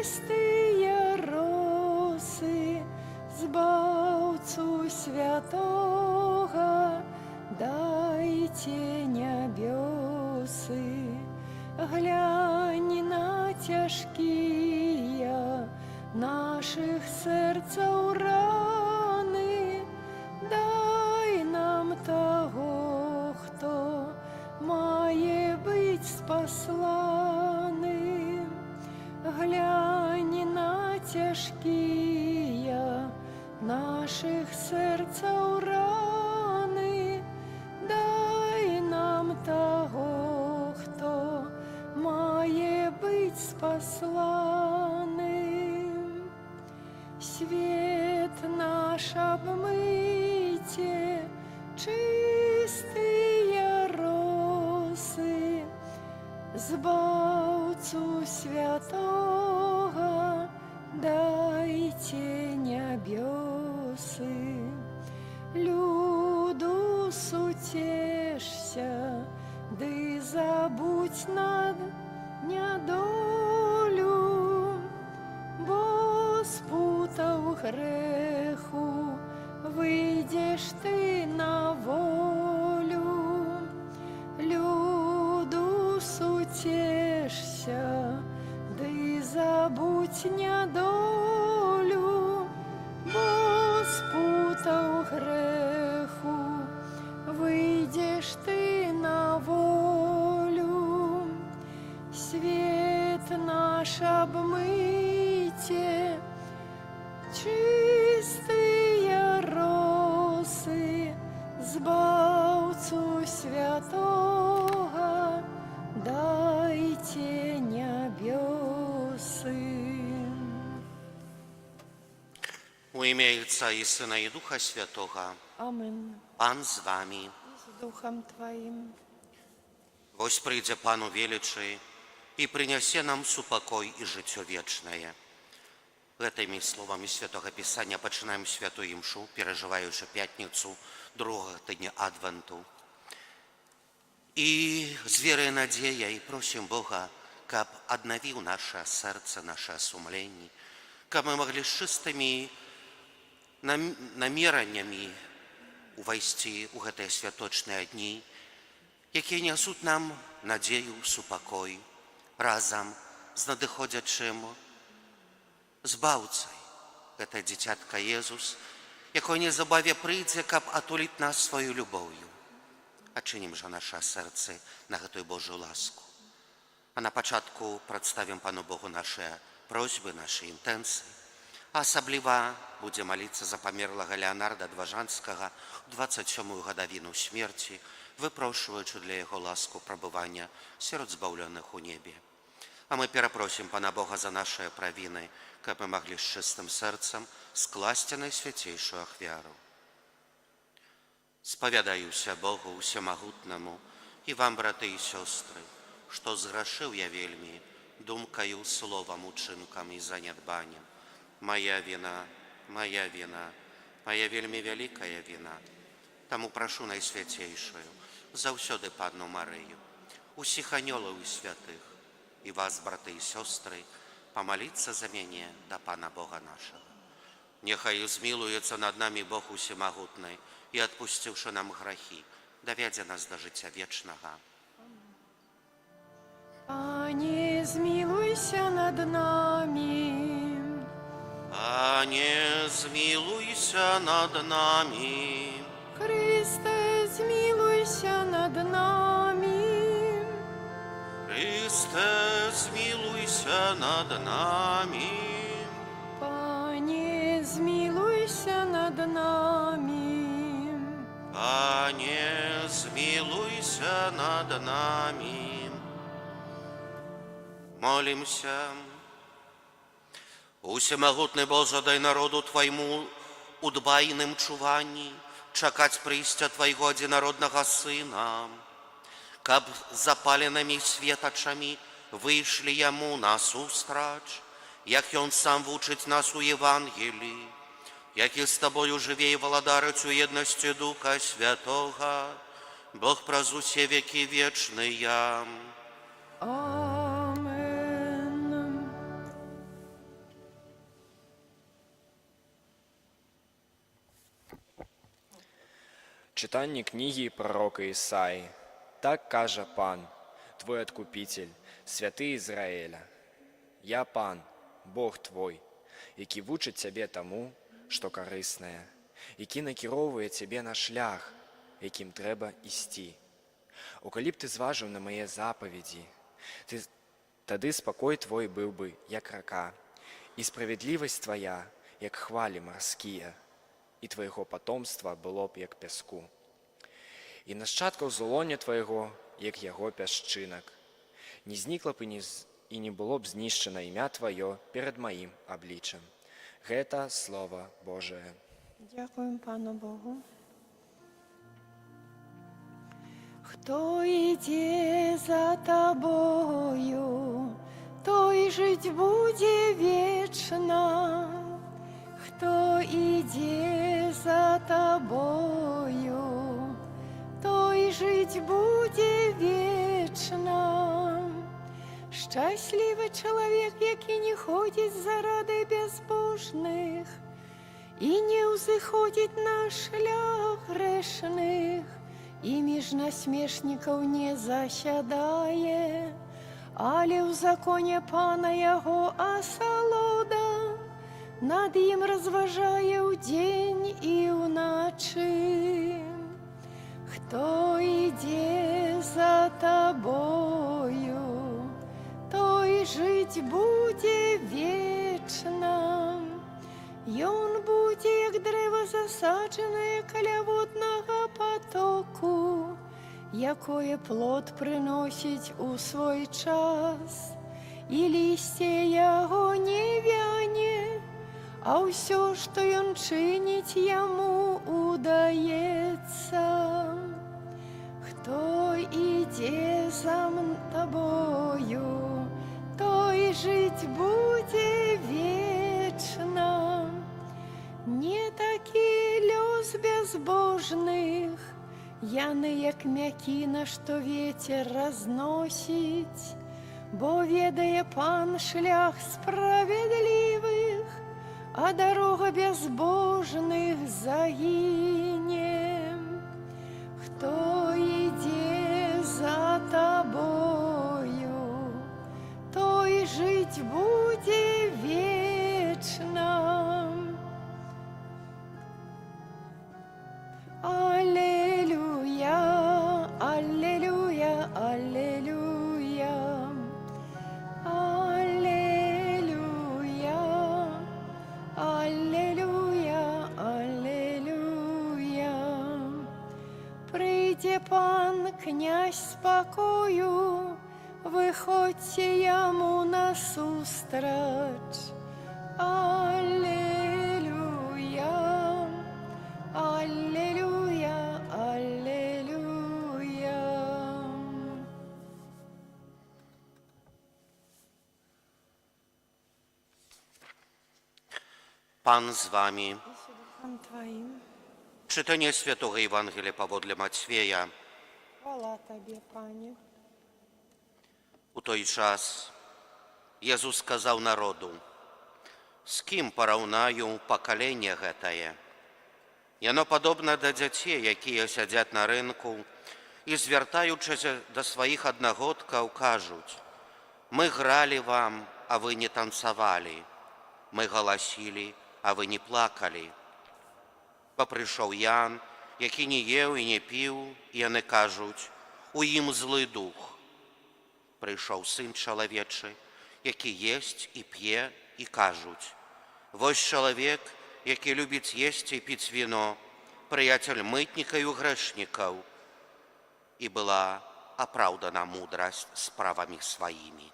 Чистые росы, Збаўцу святого, дайте небесы. Глянь на тяжкие наших серцаў раны, дай нам того, хто мае быць спасланы. Глянь на тяжкие наших серцаў раны, дай нам того, хто мае быць спасланы. Свет наш обмыйте, чистые росы, Збаўцу святого, дайте небесы. Люду сутешься, ды забудь над нядолю, бо спутаў грэху выйдеш ты на волю. Люду сутешься, ды забудь нядолю, бо спутаў грэху выйдеш ты на волю. Свет наш обмыйте, чистые росы, Збаўцу святого, дайте небесы. У ім'я Отця і Сина і Духа Святого. Амин. Пан з вами. З Духом Твоим. Вось прыйдзе Пан у велічы і прынясе нам супакой і жыццё вечнае. Гэтымі словамі Святога Пісання пачынаем святую імшу, перажываючы пятніцу другога тыдня Адвенту. І з верай і надзеяй просім Бога, каб аднавіў наша сэрца, наша сумленні, каб мы маглі з чыстымі намераннямі увайсці ў гэтыя святочныя дні, якія нясуць нам надзею, супакой, разам з надыходзячым збаўцай. Гэта дзіцятка Езус, якое незабаве прыйдзе, каб атуліць нас сваю любоўю. Адчынім жа наша сэрцы на гэтую Божую ласку. А на пачатку прадставім Пану Богу нашыя просьбы, нашы інтэнцыі. А асабліва будзе маліцца за памерлага Леанарда Дважанскага ў 27-ю гадавіну смерці, выпрошваючы для яго ласку прабывання сярод збаўленых у небе. А мы перапросім Пана Бога за нашыя правіны, каб мы маглі з чыстым сэрцам скласці найсвяцейшую ахвяру. Спавядаюся Богу усемагутнаму і вам, браты і сёстры, што зграшыў я вельмі думкаю, словам, учынкам і занядбаннем. Моя вина, моя вина, моя вельмі вялікая вина. Таму прашу найсвяцейшую, заўсёды Панну Марыю, усіх анёлаў і святых, і вас, браты і сёстры, памаліцца за мяне да Пана Бога нашага. Няхай змілуецца над намі Бог усемагутны і, адпусціўшы нам грахі, давядзе нас да жыцця вечнага. Пане, змілуйся над намі. Пане, змілуйся над намі. Христе, змілуйся над намі. Христе, змілуйся над намі. Пане, змілуйся над намі. Пане, змілуйся над намі. Молімся. Усемагутны Боже, дай народу Твайму у дбайным чуванні чакаць прыйсця Твайго адзінароднага Сына, каб запаленымі светачамі выйшлі Яму насустрач, як Ён сам вучыць нас у Евангеліі, які з Табою жыве і валадарыць у еднасці Духа Святога, Бог праз усе векі вечныя. Амен. Читання книги пророка Ісаї. Так каже Пан, твой Откупитель, святий Ізраїля. Я Пан, Бог твой, який вучить тебе тому, що корисне, який накеровує тебе на шлях, яким треба істи. Коли б ти зважив на мої заповіді, тоді спокій твой був би, як рака, і справедливість твоя, як хвалі морські, і твоєго потомства було б, як піску. І нащадков золоня твоєго, як його пясчинок. Не зникло б і не було б знищено ім'я твоє перед моїм обличчям. Гэта Слово Божие. Дякуємо Пану Богу. Хто йде за тобою, той жить буде вічно. Хто йде за тобою, той жить буде вічно. Щасливий чоловік, який не ходить заради безбожних і не узыходить на шлях грешних, і між насмешників не засядає, але в законі Пана його асалода, над їм розважає вдень і вночі. Хто йде за тобою, той жить буде вічно. Ён буде, як дерево засаджене каля водного потоку, якое плод приносить у свой час, і листя його не вяне, а все, що ён чинить, йому удається. Хто іде за тобою, той жить буде вічно. Не такі лёс безбожних, яны, як мякіна, што ветер разносіць, бо ведае Пан шлях справедливых, а дорога безбожных загіне. Хто йде за тобою, той жить буде вічно. Аллилуйя, аллилуйя, аллилуйя, аллилуйя, аллилуйя, аллилуйя. Прийде Пан, князь спокою, виходьте йому насустрач. Аллилуйя, аллилуйя, аллилуйя. Pan z wami. І з Духом Твоїм. Czytanie Świętego Ewangelii powodle Macwieja. Хвала Тобі, Пане. У той час Jezus сказав народу: «З ким пораўнаю пакаленне гэтае? Яно падобна да дзяцей, якія сядзяць на рынку і, звяртаючыся да сваіх аднагодкаў, кажуць: мы гралі вам, а вы не танцавалі, мы галасілі, а вы не плакалі. Бо прыйшоў Ян, які не еў і не піў, і яны кажуць: у ім злы дух. Прыйшоў Сын чалавечы, які есць і п'е, і кажуць: вось чалавек, які любіць есці і піць віно, прыяцель мытнікаў і грэшнікаў. І была апраўдана мудрасць справамі сваімі».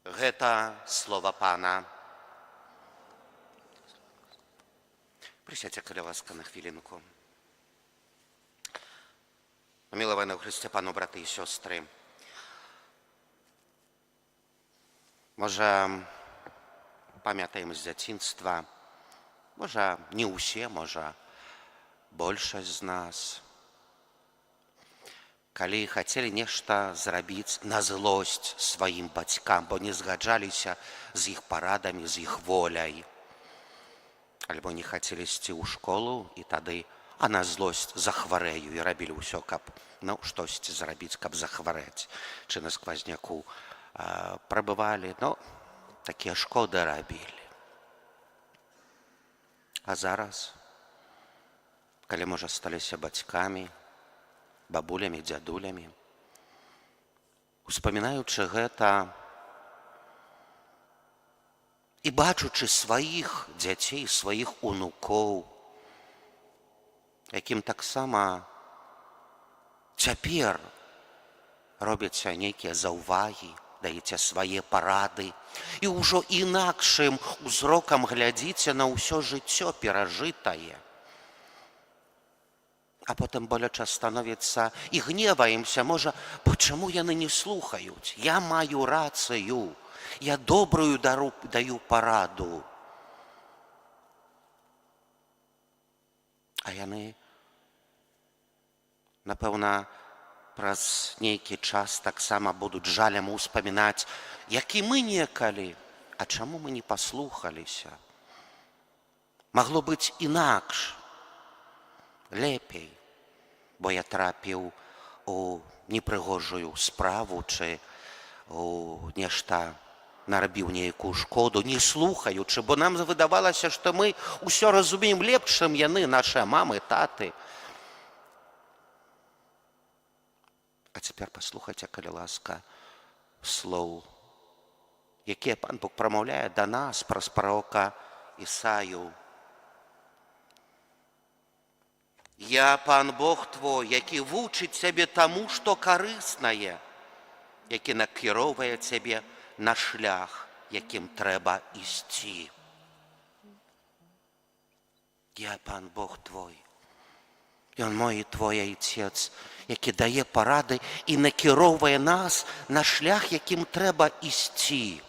Гэта слова Пана. Присядьте, коли ласка, на хвилинку. Миловані у Христі Пану, брати і сестри, може, пам'ятаємо з дзяцінства, може, не усе, може, большасць з нас, калі хацелі нешта зрабіць на злосць сваім бацькам, бо не згаджаліся з іх парадамі, з іх воляй, альбо не хацелі ісці ў школу, і тады а на злосць захварэю, і рабілі ўсё, каб штосьці зрабіць, каб захварэць, чи на сквозняку прабывалі, такія шкоды рабілі. А зараз, калі мы ўжо сталіся бацькамі, бабулямі, дзядулямі, успамінаючы гэта і бачучы сваіх дзяцей, сваіх унукоў, якім таксама цяпер робяцца нейкія заўвагі, даеце свае парады і ўжо інакшым узрокам глядзіце на ўсё жыццё перажытае. А потым боляча становіцца і гневаемся, можа, чаму яны не слухаюць? Я маю рацыю, я добрую даю параду. А яны, напэўна, праз нейкі час таксама будуць жалем успамінаць, як і мы некалі, а чаму мы не паслухаліся? Магло быць інакш, лепей, бо я трапіў у непрыгожую справу, чи у нешта нарабіў нейкую шкоду, не слухаючы, бо нам выдавалася, што мы ўсё разумеем лепш, чым яны, нашыя мамы, таты. А цяпер паслухайце, калі ласка, слоў, якія Пан Бог прамаўляе да нас праз прарока Ісаю. Я, Пан Бог твой, які вучыць цябе таму, што карыснае, які накіроўвае цябе на шлях, якім трэба ісці. Я, Пан Бог твой. Ён мой і твой Айцец, які дае парады і накіроўвае нас на шлях, якім трэба ісці.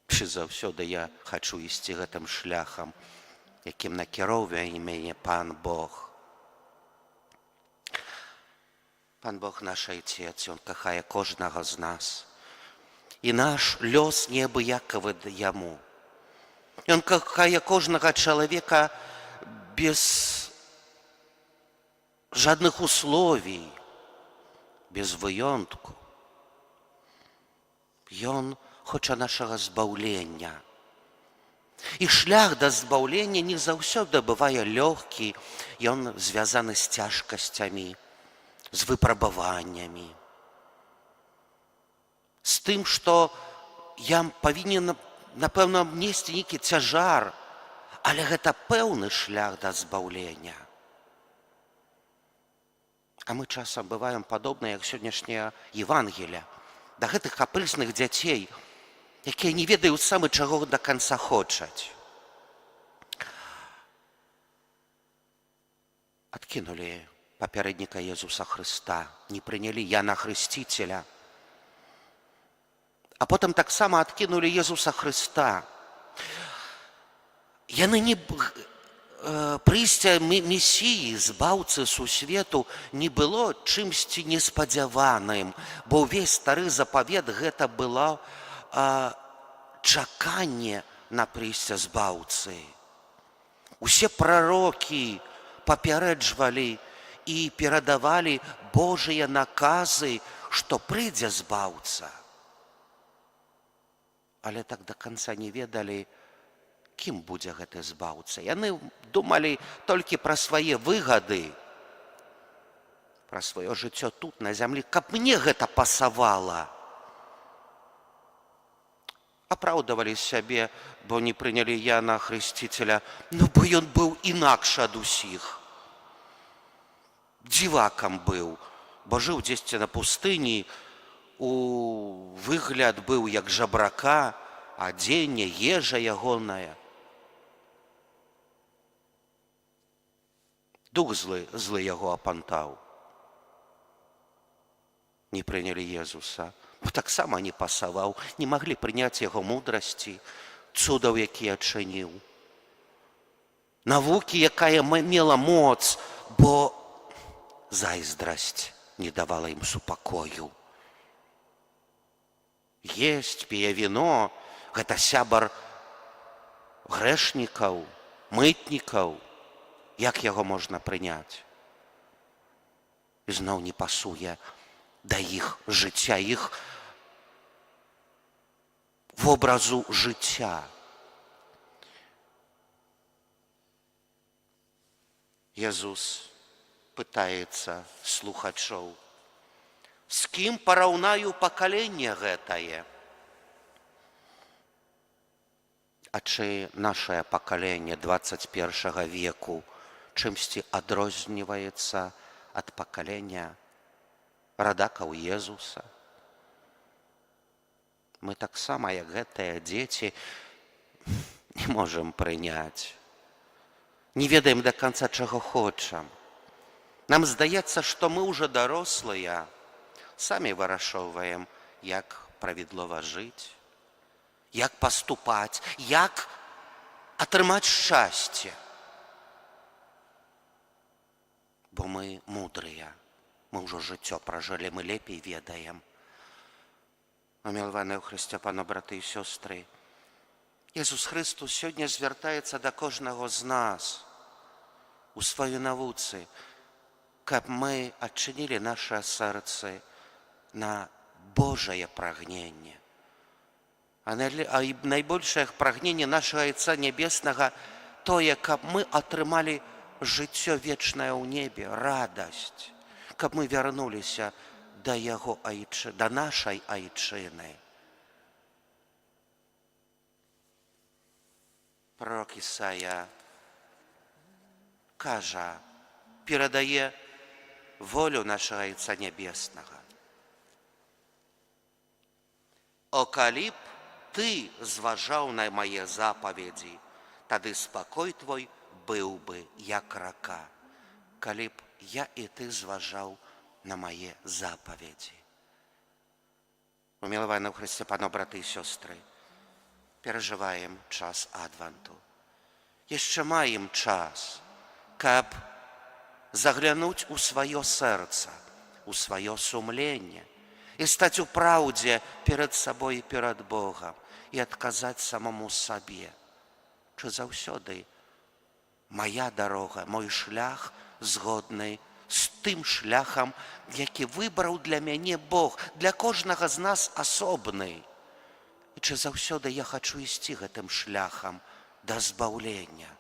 Чи заўсёды я хачу ісці гэтым шляхам, якім накіроўвае мяне Пан Бог. Пан Бог наш Айцец, Ён кахае кожнага з нас. І наш лёс неабыякавы яму. Ён кахае кожнага чалавека без жадных условий, без выёнтку. Ён хоча нашага збаўлення. І шлях да збаўлення не заўсёды бывае лёгкі, ён звязаны з цяжкасцямі, з выпрабаваннямі. З тым, што я павінен, напэўна, несці нейкі цяжар, але гэта пэўны шлях да збаўлення. А мы часам бываем падобныя, як сённяшняя Евангелія, да гэтых капрысных дзяцей, якія не ведаюць самі, чаго да канца хочуць. Адкінулі папярэдніка Езуса Хрыста, не прынялі Яна Хрысціцеля. А потым таксама адкінулі Езуса Хрыста. Яны не прыйсця Месіі, збаўцы сусвету, не было чымсьці неспадзяваным, бо ўвесь стары запавет гэта было чаканне на прыйсце збаўцы. Усе прарокі папярэджвалі і перадавалі Божыя наказы, што прыйдзе збаўца. Але так да канца не ведалі, кім будзе гэты збаўца. Яны думалі толькі пра свае выгады, пра сваё жыццё тут, на зямлі, каб мне гэта пасавала. Апраўдавалі сябе, бо не прынялі Яна Хрысціцеля, бо ён быў інакш ад усіх. Дзівакам быў, бо жыў дзесьці на пустыні, у выгляд быў як жабрака, адзенне, ежа ягоная. Дух злы яго апантаў. Не прынялі Езуса, бо таксама не пасаваў, не маглі прыняць яго мудрасці, цудаў, якія чыніў. Навукі, якая мела моц, бо зайздрасць не давала ім супакою. Есць, піе віно — гэта сябар грэшнікаў, мытнікаў, як яго можна прыняць? І зноў не пасуе да іх жыцця, іх вобразу жыцця. Езус пытаецца слухачоў: з кім параўнаю пакаленне гэтае? А чы нашае пакаленне 21 веку чымсьці адрозніваецца ад пакалення радакаў Езуса? Мы таксама, як гэтыя дзеці, не можам прыняць. Не ведаем да канца, чаго хочам. Нам здаецца, што мы ўжо дарослыя, самі вырашоўваем, як правідлова жыць, як паступаць, як атрымаць шчасце. Бо мы мудрыя, мы ўжо жыццё пражылі, мы лепей ведаем. Умілаваныя ў Хрысце Пана, браты і сёстры, Езус Христос сёння звяртаецца да кожнага з нас у сваёй навуцы, каб мы адчынілі нашы сэрцы на Божае прагненне. А найбольшае прагненне нашага Айца Нябеснага тое, каб мы атрымалі жыццё вечнае ў небе, радасць, каб мы вярнуліся да яго айчыны, да нашай айчыны. Пророк Ісая кажа, перадае волю нашага Айца Нябеснага. О, калі б ты зважаў на мае запаведзі, тады спакой твой быў бы як рака. Калі б я і ты зважаў на мае запаведзі. Умілаваныя ў Хрысце Пана, браты і сёстры, перажываем час адванту. Яшчэ маем час, каб заглянуць у сваё сэрца, у сваё сумленне і стаць у праўдзе перад сабой і перад Богам і адказаць самому сабе, чи заўсёды моя дарога, мой шлях згодны з тым шляхам, які выбраў для мяне Бог, для кожнага з нас асобны. І чи заўсёды я хачу ісці гэтым шляхам да збаўлення?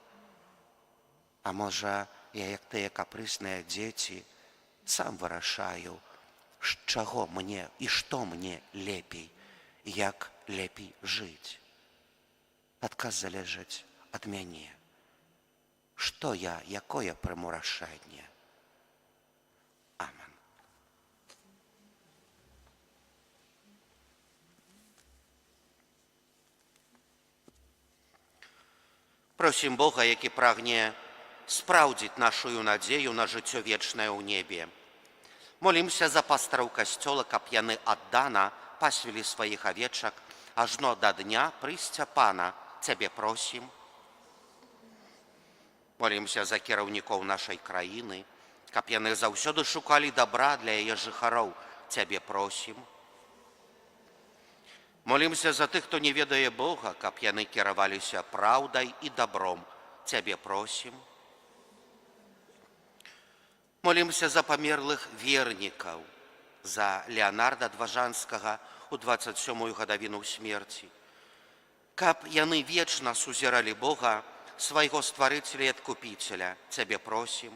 А можа, я, як тыя капрысныя дзеці, сам вырашаю, з чаго мне і што мне лепей, як лепей жыць. Адказ залежыць ад мяне. Што я, якое прыму рашэнне? Амен. Просім Бога, які прагне спраўдзіць нашую надзею на жыццё вечнае ў небе. Молімся за пастараў касцёла, каб яны аддана пасвілі сваіх авечак ажно да дня прыйсця Пана. Цябе просім. Молімся за кіраўнікоў нашай краіны, каб яны заўсёды шукалі дабра для яе жыхароў. Цябе просім. Молімся за тых, хто не ведае Бога, каб яны кіраваліся праўдай і дабром. Цябе просім. Молімся за памерлых вернікаў, за Леонарда Дважанскага у 27-ю гадавіну смерці, каб яны вечна сузіралі Бога, свайго стварыцеля і адкупіцеля. Цябе просім.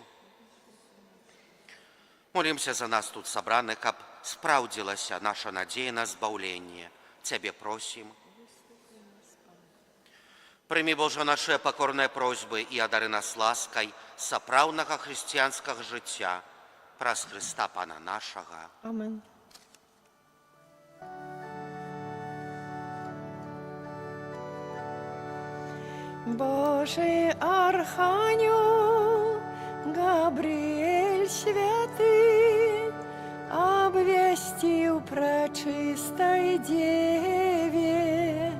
Молімся за нас тут сабраных, каб спраўдзілася наша надзея на збаўленне. Цябе просім. Прымі, Божа, нашыя пакорныя просьбы і адары нас ласкай сапраўднага хрысціянскага жыцця праз Хрыста Пана нашага. Амен. Божий Архангел Габриэль святый обвестил пречистой Деве,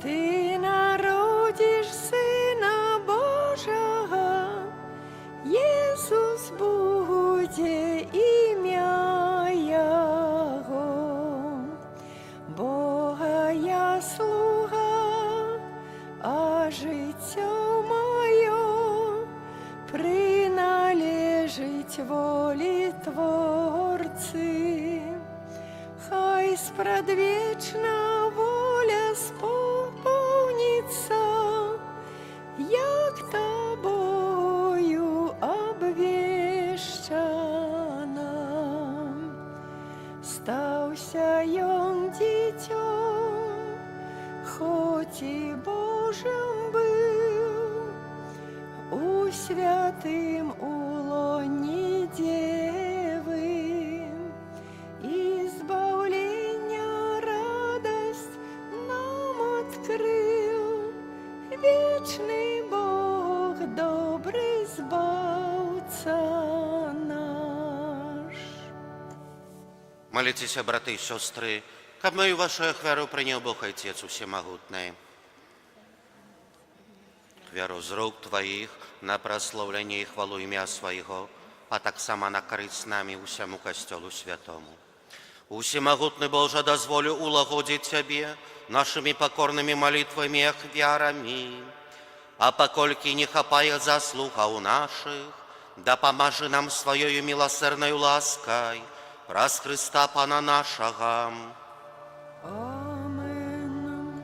ты народишь Сына Божьего, Иисус будет имя Его. Бога я слуга, а життя моє служить волі Творці. Хай спрадвечна воля сповниться, як тобою обвещана. Стаўся ён дзіцём, хоць і Божым быў, у святым улоне Девы, і збаўлення радасць нам адкрыў. Вечны Бог, добры збаўца наш. Молитесь, браты и сестры, каб мою вашу ахвяру принял Бог Отец Всемогутный. Хвяру з рук Твоих на прославление и хвалу имя Своего, а так само на корысть нами усему Костелу Святому. Всемогутный Боже, дозволю улагодить Тебе нашими покорными молитвами и ахвярами, а покольки не хапает заслуга у наших, да поможи нам Своею милосердною лаской, праз Христа Пана нашего. Amen.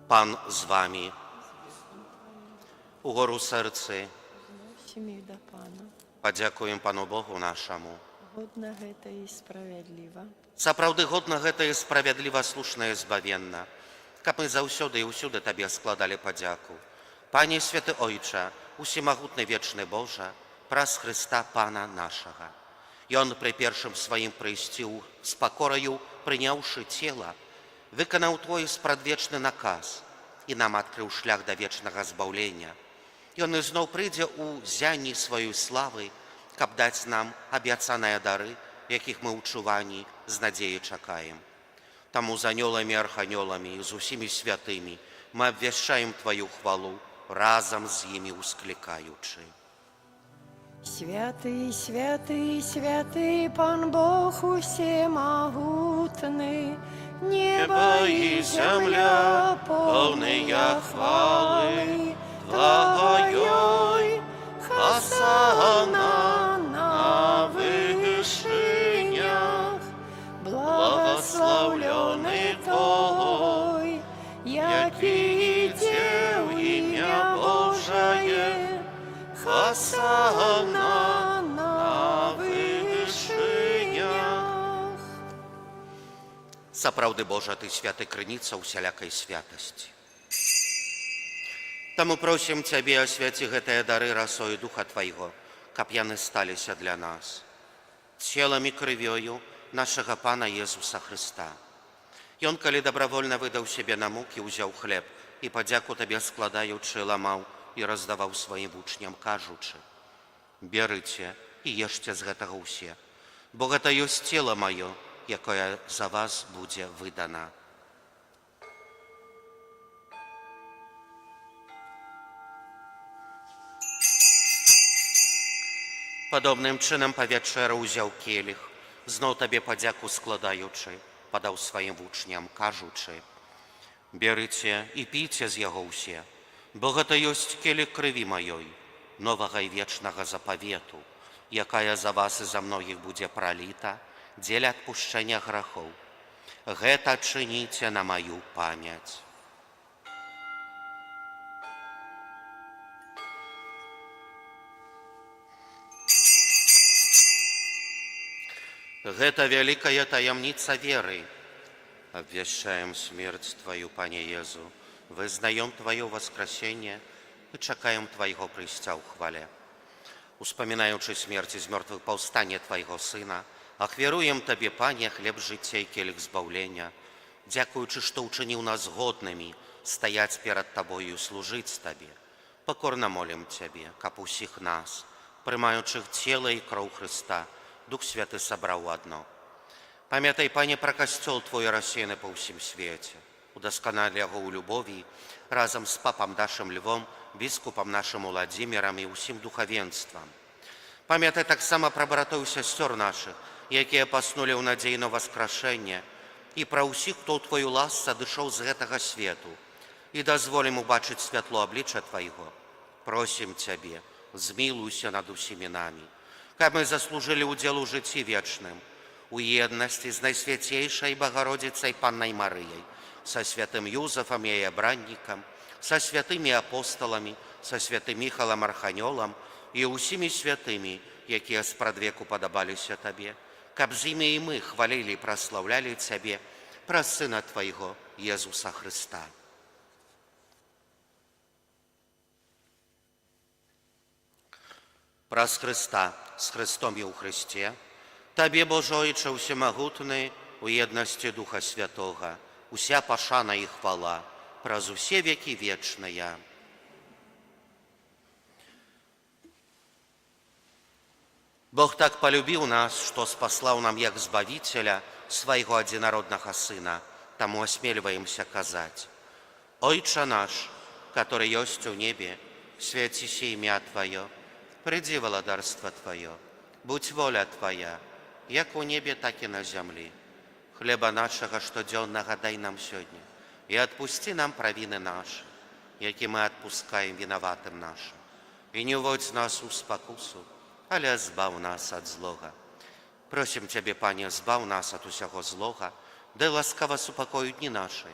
Пан з вами. Угору серце Зносім їх до Пана. подякуємо Пану Богу нашому. Годна гэта і справядліва. Сапраўды годна гэта і справядліва, слушна і збавенна, каб мы заўсёды і ўсюды Табе складалі падзяку. Пане Святы Ojcze, усемагутны вечны Божа, праз Христа Пана нашага. Ён пры першым сваім прыйсці з пакораю, прыняўшы цела, выканаў Твой спрадвечны наказ і нам адкрыў шлях да вечнага збаўлення. Ён ізноў прыйдзе ў зянні сваёй славы, каб даць нам абяцаныя дары, якіх мы ў чуванні з надзеяй чакаем. Таму з анёламі, арханёламі і з усімі святымі мы абвяшчаем Тваю хвалу, разам з імі усклікаючы. Святый, святый, святый, Пан Бог усемогутный, небо и земля полные хвалы Твоей. Хосанна на вышинях, благословленный Той, який идет в имя Божие. Хосанна на вышинях. Сапраўды, Божа, Ты святы крыніца усялякай святасці. Таму просім Цябе, асвяці гэтыя дары расою Духа Твайго, каб яны сталіся для нас целам і крывёю нашага Пана Езуса Христа. Ён, калі добровольна выдаў сябе на мукі, узяў хлеб і падзяку Табе складаючы, ламаў і раздаваў сваім вучням, кажучы: «Берыце і ешце з гэтага ўсе, бо гэта ёсць цела маё, якое за вас будзе выдана». Падобным чынам павячэру ўзяў келіх, зноў Табе падзяку складаючы, падаў сваім вучням, кажучы: «Берыце і піце з яго ўсе, бо гэта ёсць келіх крыві маёй, новага і вечнага запавету, якая за вас і за многіх будзе праліта дзеля адпушчэння грахоў. Гэта чыніце на маю памяць». Гэта вялікая таямніца веры. Абвяшчаем смерць Твою, Пане Езу, вызнаем Твое воскресение и чакаем Твоего прыйсця ў хвале. Успамінаючы смерць з мёртвых паўстання Твайго Сына, ахвяруем Табе, Пане, хлеб жыцця і келіх збаўлення, дзякуючы, што ўчыніў нас годнымі стаяць перад Табою і служыць Табе. Пакорна молім Цябе, каб усіх нас, прымаючых цела і кроў Христа, Дух Святы сабраў адно. Памятай, Пане, пра касцёл Твой рассеяны па ўсім свеце. Удасканалі яго ў любові разам з папам нашым Львом, біскупам нашым Уладзімірам і ўсім духавенствам. Памятай таксама пра братоў і сясцёр нашых, якія паснулі ў надзеі на васкрашэнне, і пра ўсіх, хто ў Твою ласцы адышоў з гэтага свету, і дазволім убачыць святло аблічча Твайго. Просім Цябе, змілуйся над усімі намі, каб мы заслужили удзел у жыцці вечным, у еднасці з Найсвяцейшай Багародзіцай Паннай Марыяй, са святым Юзафам яе браннікам, са святымі апосталамі, са святым Міхалам Арханёлам і ўсімі святымі, якія спрадвеку падабаліся Табе, каб з імі і мы хвалілі і праслаўлялі Цябе праз Сына Твайго, Езуса Хрыста. Праз Хрыста, з Хрыстом і ў Хрысце, Табе, Божа Ойче Усемагутны, у еднасці Духа Святога, уся пашана і хвала, праз усе векі вечныя. Бог так полюбил нас, что спаслал нам як Збавителя Своего одинородного Сына, тому осмеливаемся казать: Ойче наш, который есть у небе, святися имя Твое, приди владарство Твое, будь воля Твоя, як у небе, так и на земле. Хлеба нашего штоденного дай нам сегодня, и отпусти нам провины наши, яки мы отпускаем виноватым нашим. И не уводь нас у спокусу, але збав нас от злога. Просим Тебе, Пане, збав нас от усього злога, дай ласкаво супокою дни наши,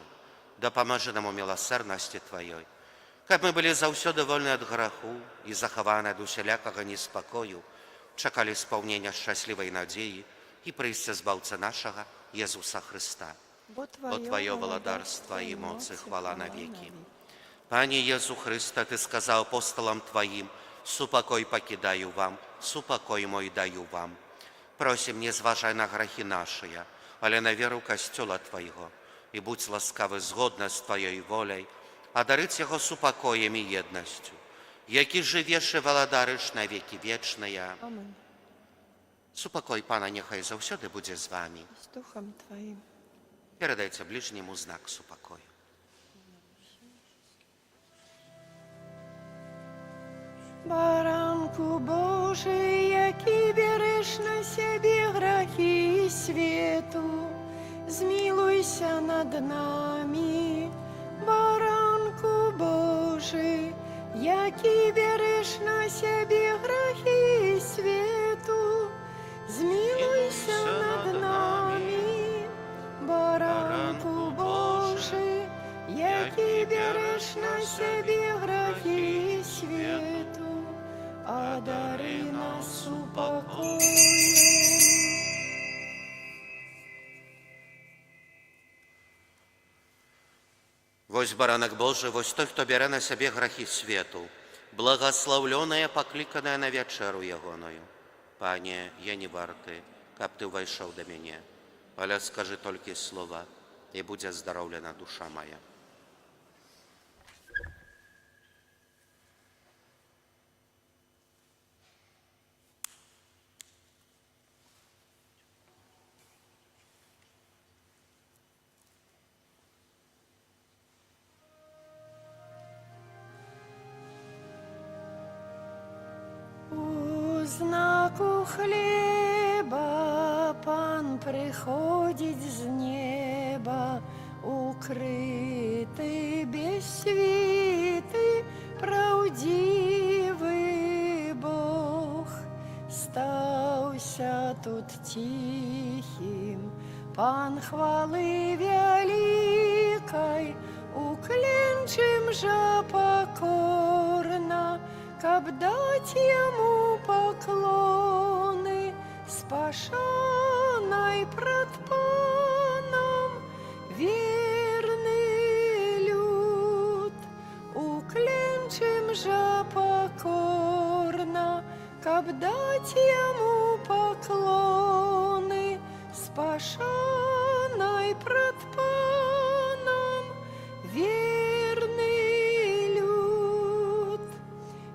да поможи нам у милосердности Твоей, каб мы были заўсёды вольны от граху и захованы от усялякого неспокою, чакали исполнения счастливой надеи и прийсця Збавцы нашего, Езуса Христа. Бо Твое владарство и моц и хвала навеки. Пане Езу Христа, Ты сказал апостолам Твоим: супокой покидаю вам, супокой мой даю вам. Просим, не зважай на грехи наши, але на веру Костела Твоего, и будь ласкавы згодно с Твоей волей, одарить его супокоем и едностью, яки живешь и владарыш на веки вечные. Amen. Супокой Пана нехай заўсёды будзе з вами. З Духом Твоим. Передайте ближнему знак супокою. Баранку Божий, який береш на себе грехи свету, змилуйся над нами. Баранку Божий, який береш на себе грехи свету, змилуйся над нами. Баранку Божий, який береш на себе грехи свету, одари нас упокоем. Вось баранак Божий, вось той, хто бере на себе грехи свету, благословленная, покликаная на вечеру ягоною. Пане, я не варты, каб Ты увайшоў до мяне, але скажи толькі слова, і будзе здароўлена душа моя. У знаку хлеба Пан приходить з неба, укритий безсвітий, правдивий Бог. Стався тут тихим, Пан хвали великой, уклінчим же покорно, каб дать ему поклоны, спашенной пред Паном верный люд. Уклінчим же покорно, каб дать ему поклоны, спашенной пред Паном верный люд.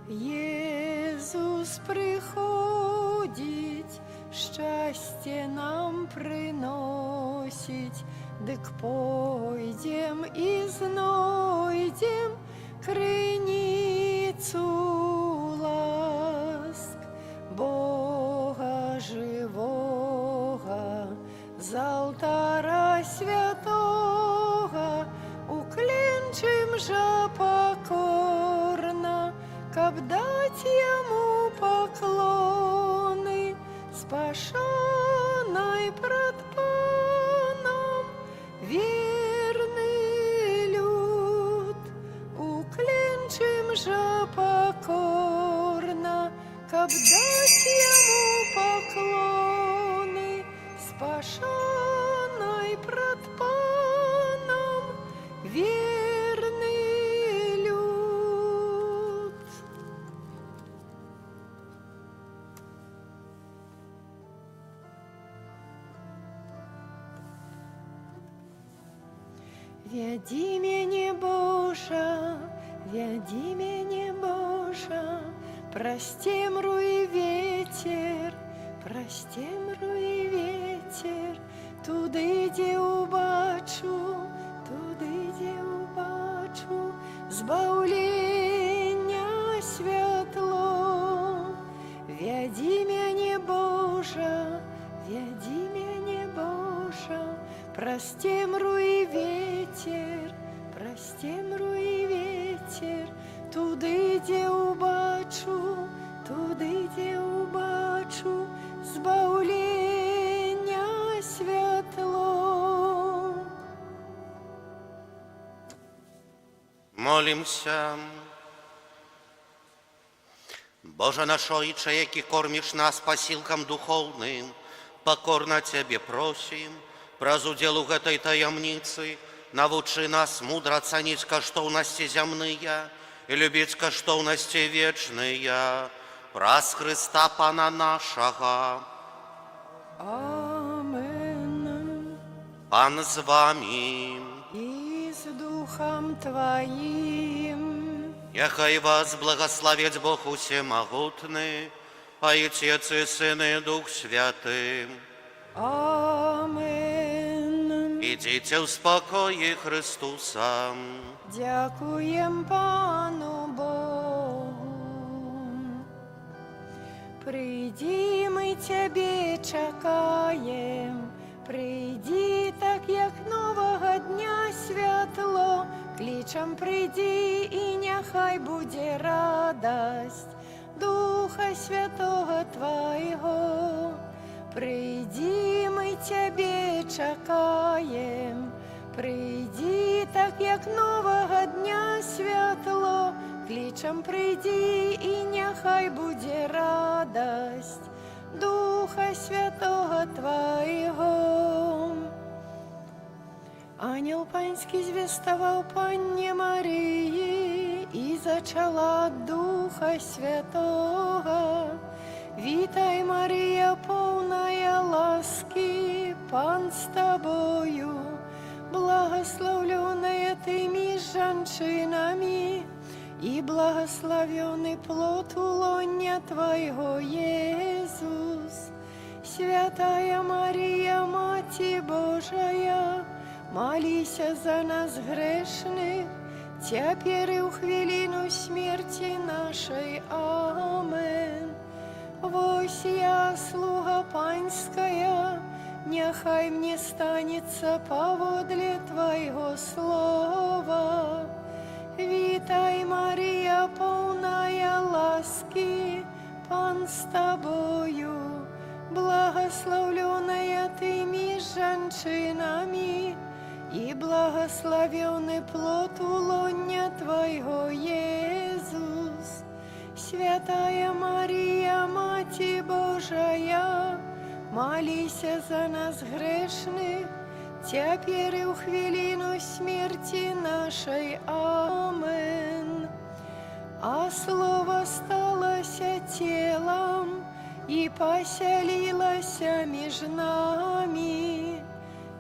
Єсус приходить, щастя нам приносить, дик пойдем і знойдем криницю ласк Бога живого, з алтара святого, уклінчим же покорно, каб дать ему поклоны, спашонай пред Паном вірний люд, уклінчим же покорно, каб дать йому поклони, спашонай пред Паном вірний люд. Веди меня, Боже, веди меня, Боже, прости мруй ветер, прости мруй ветер, туди, де убачу, туди, де убачу, збавлення світло. Веди меня, Боже, веди меня, Боже, прости мруй ветер, прости мруй ветер, туди, де убачу, туди, де убачу, збавлення світло. Молимся. Боже наш Отче, який кормишь нас посилкам духовным, покорно Тебе просим, праз удел у гэтай таямницы, навучи нас мудро ценить каштоўнасці зямныя и любить каштоўнасці вечныя, праз Христа Пана нашага. Амен. Пан з вами. И с Духом Твоим. Яхай вас благословить Бог Усемогутный, Отец и Сын и Дух Святый. Амен. Идите в спокое Христуса. Дякуем Пану Богу. Прийди, ми Тебе чекаєм, прийди, так як нового дня світло, кличем прийди, і нехай буде радость Духа Святого Твоего. Прийди, ми Тебе чекаєм, прийди, так як нового дня світло, кличем прийди, і нехай буде радость Духа Святого Твоего. Ангел Панський звістував Панні Марії і зачала от Духа Святого. Вітай, Марія, повная ласки, Пан з тобою, благословленная ты меж женщинами, и благословенный плод улонья Твоего, Иисус. Святая Мария, Мати Божия, молись за нас грешных, теперь и в хвилину смерти нашей. Амен. Вось я, слуга Панская, нехай мне станется поводле Твоего слова. Вітай, Марія, повная ласки, Пан с Тобою, благословленная Ты меж женщинами, и благословенный плод улонья Твоего, Иисус. Святая Мария, Мати Божия, молись за нас грешных, теперь и в хвилину смерти нашей. Амен. А Слово сталося телом и поселилося меж нами.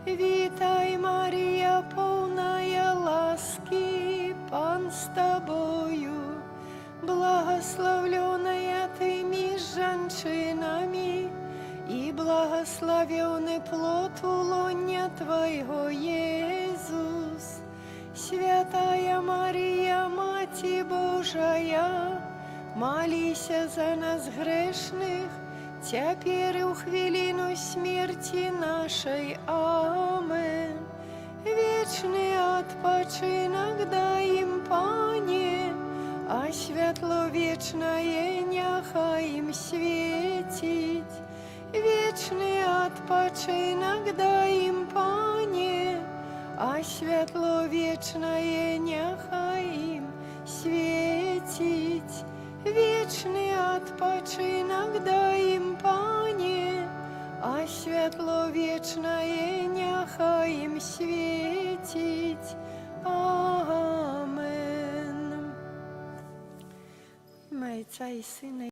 Вітай, Марія, повная ласки, Пан с Тобою, благословленная Ты меж женщинами, и благословенный плод улонья Твоего, Иисус. Святая Мария, Мати Божия, молись за нас грешных, теперь и в хвилину смерти нашей. Амен. Вечный odpoczynek дай им, Пане, а світло вічне нехай їм світить. вічний відпочинок дай їм, Пане, а світло вічне нехай їм світить. Вічний відпочинок дай їм, Пане, а світло вічне нехай їм світить. Amen. Ім'я Отця і Сина